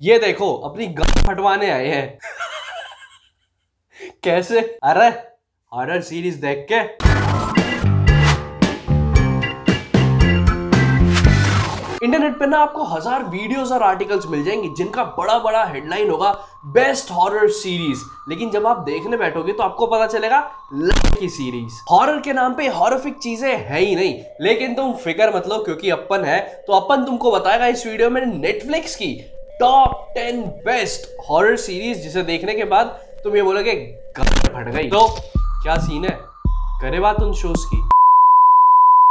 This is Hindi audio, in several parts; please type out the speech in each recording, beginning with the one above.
ये देखो अपनी गन फटवाने आए हैं। कैसे? अरे हॉरर सीरीज देख के इंटरनेट पे ना आपको हजार वीडियोस और आर्टिकल्स मिल जाएंगे जिनका बड़ा बड़ा हेडलाइन होगा बेस्ट हॉरर सीरीज, लेकिन जब आप देखने बैठोगे तो आपको पता चलेगा की सीरीज। हॉरर के नाम पे हॉरिफिक चीजें है ही नहीं, लेकिन तुम फिक्र मत लो क्योंकि अपन है तो अपन तुमको बताएगा इस वीडियो में नेटफ्लिक्स की टॉप 10 बेस्ट हॉरर सीरीज, जिसे देखने के बाद तुम ये बोलोगे फट गई। तो क्या सीन है, करे बात उन शोज की।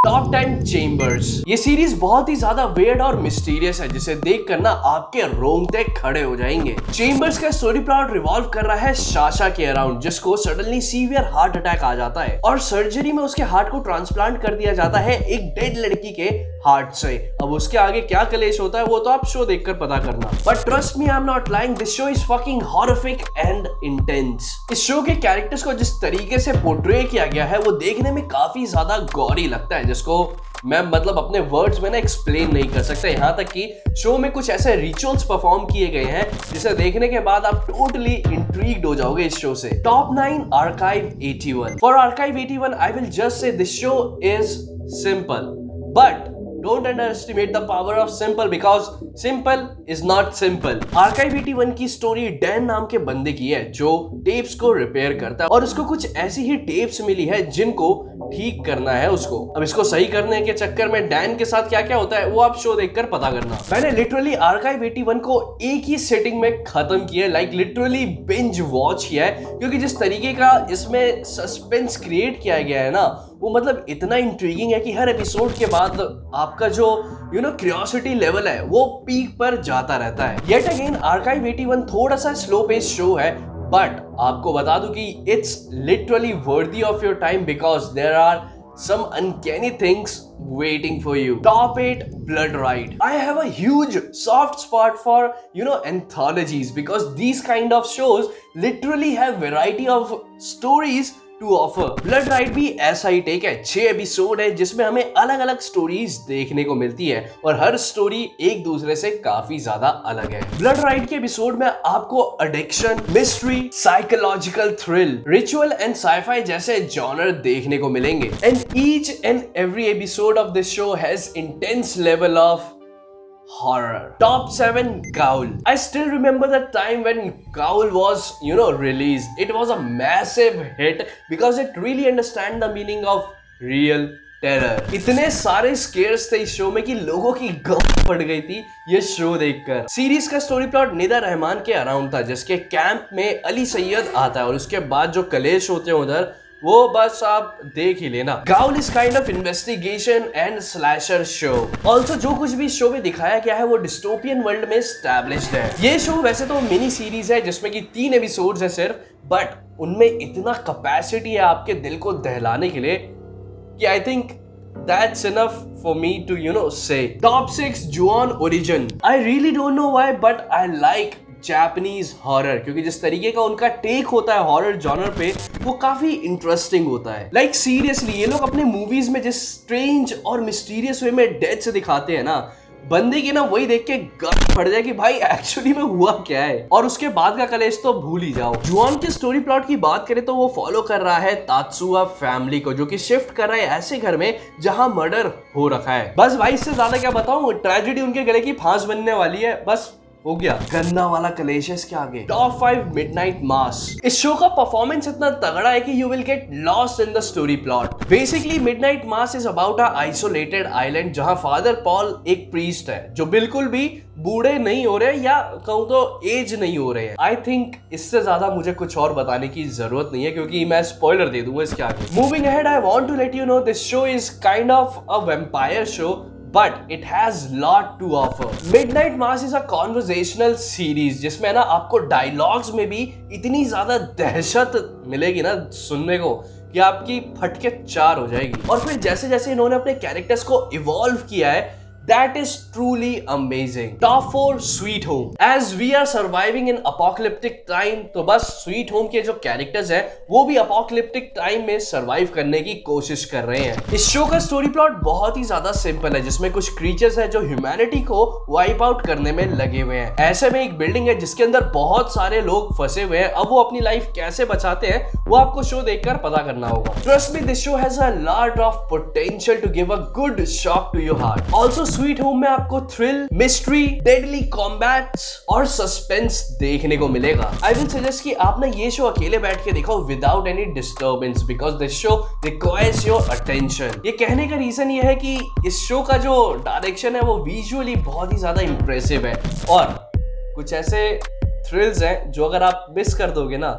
Top 10 chambers. ये सीरीज बहुत ही ज्यादा वेयर्ड और मिस्टीरियस है जिसे देखकर ना आपके रोंगटे खड़े हो जाएंगे। चेंबर्स का स्टोरी प्लॉट रिवॉल्व कर रहा है साशा के अराउंड, जिसको सडनली सीवियर हार्ट अटैक आ जाता है और सर्जरी में उसके हार्ट को ट्रांसप्लांट कर दिया जाता है एक डेड लड़की के हार्ट से। अब उसके आगे क्या कलेश होता है वो तो आप शो देखकर पता करना, but trust me I am not lying, this show is fucking horrific and intense. इस शो के कैरेक्टर्स को जिस तरीके से पोर्ट्रे किया गया है वो देखने में काफी ज्यादा गौरी लगता है, जिसको मैं मतलब अपने वर्ड्स में ना एक्सप्लेन नहीं कर सकता। यहाँ तक कि शो में कुछ ऐसे रिचुअल्स परफॉर्म किए गए हैं जिसे देखने के बाद आप टोटली इंट्रीग्ड हो जाओगे इस शो से। Top 9 archive 81। For archive 81 I will just say this show is simple, but don't underestimate the power of simple because simple is not simple। Archive 81 की स्टोरी डैन नाम के बंदे की है जो टेप्स को रिपेयर करता है और उसको कुछ ऐसी ही टेप्स मिली है जिनको ठीक करना है उसको। अब इसको सही करने के चक्कर में डैन के साथ क्या क्या होता है वो आप शो देखकर पता करना। मैंने लिटरली आर्काइव 81 को एक ही सेटिंग में खत्म किया, लाइक लिटरली बिंज वॉच किया है, क्योंकि जिस तरीके का इसमें सस्पेंस क्रिएट किया गया है ना वो मतलब इतना इंट्रीगिंग है कि हर एपिसोड के बाद आपका जो क्यूरियोसिटी लेवल है वो पीक पर जाता रहता है। येट अगेन आर्काइव 81 थोड़ा सा स्लो पेस शो है, बट आपको बता दूं कि it's literally worthy of your time because there are some uncanny things waiting for you। Top 8 Blood Ride। I have a huge soft spot for anthologies because these kind of shows literally have variety of stories to offer। Blood ride भी ऐसा ही टेक है, 6 एपिसोड है जिसमें हमें अलग अलग स्टोरीज देखने को मिलती है और हर स्टोरी एक दूसरे से काफी ज्यादा अलग है। ब्लड राइड के एपिसोड में आपको addiction, mystery, psychological thrill, ritual and sci-fi जैसे जॉनर देखने को मिलेंगे and each and every episode of this show has intense level of horror। Top 7 Gaul। I still remember the time when Gaul was released। It was a massive hit because it really understand the meaning of real terror। इतने सारे स्केयर्स थे इस शो में कि लोगों की गम फट गई थी ये शो देखकर। सीरीज का स्टोरी प्लॉट निदा रहमान के अराउंड था, जिसके कैंप में अली सैयद आता है और उसके बाद जो कलेश होते हैं उधर वो बस आप देख ही लेना। Growl is kind of investigation and slasher show. Also जो कुछ भी शो में दिखाया गया है वो डिस्टोपियन वर्ल्ड में एस्टैब्लिश्ड है। ये शो वैसे तो मिनी सीरीज है जिसमें कि 3 एपिसोड्स है सिर्फ, बट उनमें इतना कैपेसिटी है आपके दिल को दहलाने के लिए कि I think that's enough for me to say। Top 6 Ju-on Origin। I really don't know why but I like Japanese horror, क्योंकि जिस तरीके का उनका टेक होता है हॉरर जॉनर पे वो काफी इंटरेस्टिंग होता है। लाइक सीरियसली ये लोग अपने मूवीज में जिस स्ट्रेंज और मिस्टीरियस वे में डेथ से दिखाते हैं ना, बंदे की ना वही देख के गट पड़ जाए कि भाई एक्चुअली में हुआ क्या है, और उसके बाद का कलेश तो भूल ही जाओ। जुआन के स्टोरी प्लॉट की बात करें तो वो फॉलो कर रहा है तात्सुआ फैमिली को, जो कि शिफ्ट कर रहा है ऐसे घर में जहां मर्डर हो रखा है। बस भाई इससे ज्यादा क्या बताऊं, ट्रेजेडी उनके गले की फांस बनने वाली है, बस हो गया। गंदा वाला कलेश के आगे। Top 5 midnight mass. इस शो का परफॉर्मेंस इतना तगड़ा है कि you will get lost in the story plot. Basically midnight mass is about a isolated island जहां फादर पॉल एक प्रीस्ट है जो बिल्कुल भी बूढ़े नहीं हो रहे या कहूं तो एज नहीं हो रहे हैं। आई थिंक इससे ज्यादा मुझे कुछ और बताने की जरूरत नहीं है क्योंकि मैं स्पॉइलर दे दूंगा इसके आगे। Moving ahead I want to let you know this show is kind of a vampire show but it has lot to offer। Midnight Mass is a conversational series जिसमें ना आपको डायलॉग्स में भी इतनी ज्यादा दहशत मिलेगी ना सुनने को कि आपकी फटके 4 हो जाएगी। और फिर जैसे जैसे इन्होंने अपने कैरेक्टर्स को इवॉल्व किया है That is truly amazing. Top 4 Sweet Home. As we are surviving in apocalyptic time, तो बस Sweet Home के जो कैरेक्टर्स हैं वो भी apocalyptic टाइम में सरवाइव करने की कोशिश कर रहे हैं। इस शो का स्टोरी प्लॉट बहुत ही ज्यादा सिंपल है, जिसमें कुछ क्रीचर्स हैं जो ह्यूमैनिटी को वाइप आउट करने में लगे हुए हैं। ऐसे में एक बिल्डिंग है जिसके अंदर बहुत सारे लोग फंसे हुए हैं। अब वो अपनी लाइफ कैसे बचाते हैं वो आपको शो देखकर पता करना होगा। Trust me, this show has a lot of potential to give a good shock to your heart. Also sweet home में आपको थ्रिल, मिस्ट्री, डेडली कॉम्बैट्स और सस्पेंस देखने को मिलेगा। आई विल सजेस्ट कि आप ना ये शो अकेले बैठ के देखो without any disturbance, because this show requires your attention. ये कहने का रीजन ये है कि इस शो का जो डायरेक्शन है वो विजुअली बहुत ही ज्यादा इंप्रेसिव है और कुछ ऐसे थ्रिल्स हैं जो अगर आप मिस कर दोगे ना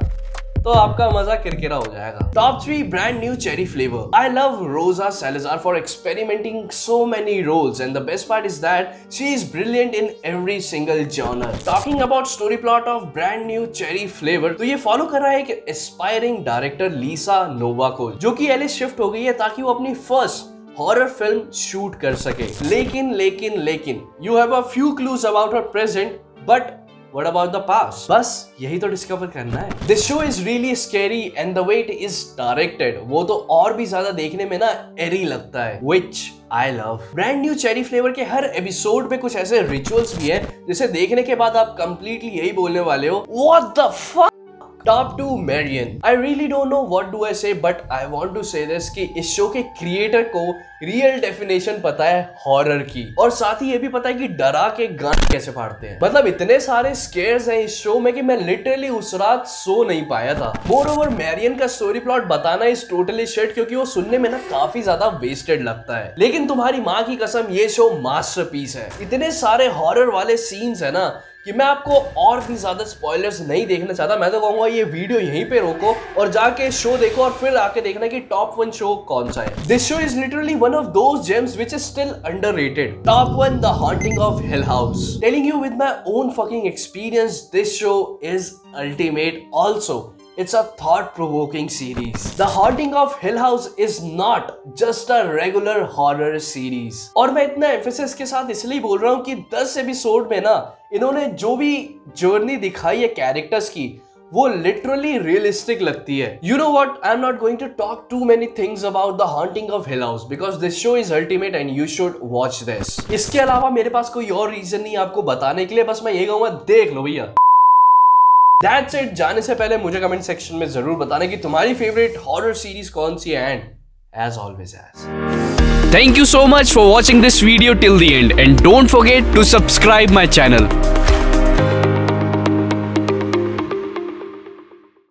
तो आपका मजा किरकिरा हो जाएगा। Top 3 brand new cherry flavour. I love Rosa Salazar for experimenting so many roles, and the best part is that she is brilliant in every single genre. Talking about story plot of brand new cherry flavor, तो ये फॉलो कर रहा है एक एस्पायरिंग डायरेक्टर लीसा नोवा को, जो कि एल शिफ्ट हो गई है ताकि वो अपनी फर्स्ट हॉरर फिल्म शूट कर सके। लेकिन you have a few clues about her present, but what about the past? बस यही तो डिस्कवर करना है। This show is really scary and the way it is directed, वो तो और भी ज्यादा देखने में ना एरी लगता है, which I love. Brand new cherry flavour के हर एपिसोड में कुछ ऐसे रिचुअल्स भी हैं जिसे देखने के बाद आप कंप्लीटली यही बोलने वाले हो, What the fuck? Top 2 Marion. I really don't know what do I say, but I want to say this कि इस शो के क्रिएटर को रियल डेफिनेशन पता है हॉरर की, और साथ ही ये भी पता है कि डरा के गाने कैसे फाड़ते हैं। मतलब इतने सारे स्केयर्स हैं इस शो में कि मैं लिटरली उस रात सो नहीं पाया था। मोरओवर मैरियन का स्टोरी प्लॉट बताना इज टोटली शिट, क्योंकि वो सुनने में ना काफी ज्यादा वेस्टेड लगता है। लेकिन तुम्हारी माँ की कसम ये शो मास्टरपीस है। इतने सारे हॉरर वाले सीन्स है ना कि मैं आपको और भी ज्यादा स्पॉयलर्स नहीं देखना चाहता। मैं तो कहूंगा ये वीडियो यहीं पे रोको और जाके शो देखो और फिर आके देखना कि टॉप 1 शो कौन सा है। This show is literally one of those James which is still underrated. Top 1 the haunting of hill house. Telling you with my own fucking experience, this show is ultimate. Also it's a thought-provoking series. The Haunting of Hill House is not just a regular horror series. और मैं इतना एम्फेसिस के साथ इसलिए बोल रहा हूँ कि 10 एपिसोड में ना इन्होंने जो भी जर्नी दिखाई है कैरेक्टर्स की वो लिटरली रियलिस्टिक लगती है। You know what? I'm not going to talk too many things about The Haunting of Hill House because this show is ultimate and you should watch this. इसके अलावा मेरे पास कोई और रीजन नहीं आपको बताने के लिए, बस मैं ये कहूँगा देख लो भैया। That's it. जाने से पहले मुझे कमेंट सेक्शन में जरूर बताना कि तुम्हारी फेवरेट हॉरर सीरीज कौन सी है, and as always Thank you so much for watching this video till the end, and don't forget to subscribe my channel.